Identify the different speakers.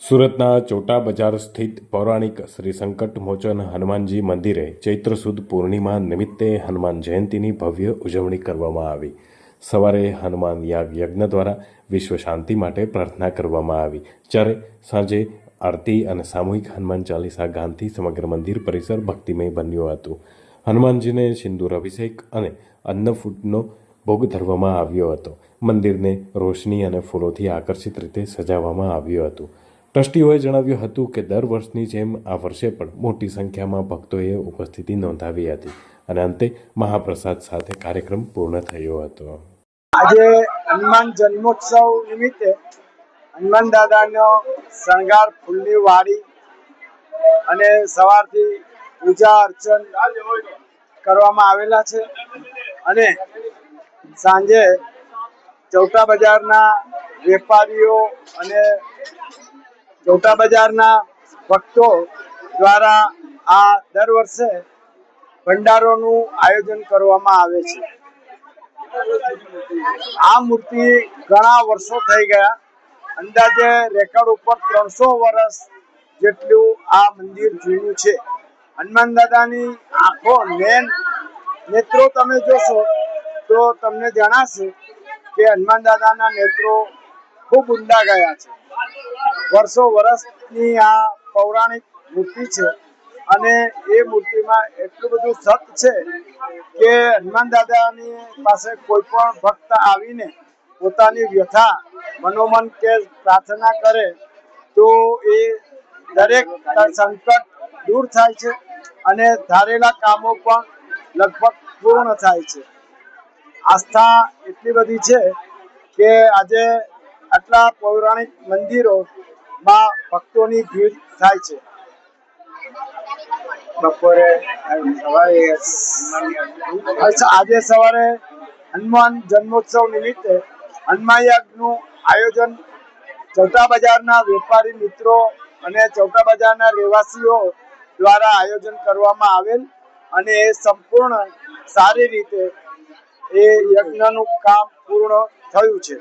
Speaker 1: સુરતના ચોટા બજાર સ્થિત પૌરાણિક શ્રી સંકટ મોચન હનુમાનજી મંદિરે ચૈત્ર સુદ પૂર્ણિમા નિમિત્તે હનુમાન જયંતીની ભવ્ય ઉજવણી કરવામાં આવી. સવારે હનુમાન યાગ યજ્ઞ દ્વારા વિશ્વ શાંતિ માટે પ્રાર્થના કરવામાં આવી, જ્યારે સાંજે આરતી અને સામૂહિક હનુમાન ચાલીસા ગાનથી સમગ્ર મંદિર પરિસર ભક્તિમય બન્યું હતું. હનુમાનજીને સિંદૂર અભિષેક અને અન્નફૂટનો ભોગ ધરવામાં આવ્યો હતો. મંદિરને રોશની અને ફૂલોથી આકર્ષિત રીતે સજાવવામાં આવ્યું હતું. ટ્રસ્ટીઓએ જણાવ્યું હતું કે દર વર્ષની જેમ આ વર્ષે પણ મોટી સંખ્યામાં ભક્તોએ ઉપસ્થિતિ નોંધાવી હતી અને અંતે મહાપ્રસાદ સાથે કાર્યક્રમ પૂર્ણ થયો હતો.
Speaker 2: આજે હનુમાન જન્મોત્સવ નિમિત્તે હનુમાન દાદાનો શણગાર ફૂલની વાડી અને સવારથી પૂજા અર્ચન કરવામાં આવેલા છે અને સાંજે ચૌટા બજારના વેપારીઓ અને ચૌટા બજારના ભક્તો દ્વારા આ દર વર્ષે ભંડારોનું આયોજન કરવામાં આવે છે. આ મૂર્તિ ઘણા વર્ષો થઈ ગયા, અંદાજે રેકોર્ડ ઉપર 300 વર્ષ જેટલું આ મંદિર જૂનું છે. હનુમાન દાદાની આંખો નેત્રો તમે જોશો તો તમને જણાશે કે હનુમાન દાદાના નેત્રો ખૂબ ઊંડા ગયા છે. વર્ષો વર્ષની આ પૌરાણિક મૂર્તિ છે અને એ મૂર્તિમાં એટલું બધું સત છે કે હનુમાન દાદાની પાસે કોઈ પણ ભક્ત આવીને પોતાની વ્યથા મનોમન કે પ્રાર્થના કરે તો એ દરેક સંકટ દૂર થાય છે અને ધારેલા કામો પણ લગભગ પૂર્ણ થાય છે. આસ્થા એટલી બધી છે કે આજે આટલા પૌરાણિક મંદિરોમાં ભક્તોની ભીડ થાય છે. આજે સવારે હનુમાન જન્મોત્સવ નિમિત્તે હનુમાન યજ્ઞનું આયોજન ચૌટા બજારના વેપારી મિત્રો અને ચૌટા બજારના રહેવાસીઓ દ્વારા આયોજન કરવામાં આવેલ અને એ સંપૂર્ણ સારી રીતે એ યજ્ઞનું કામ પૂર્ણ થયું છે.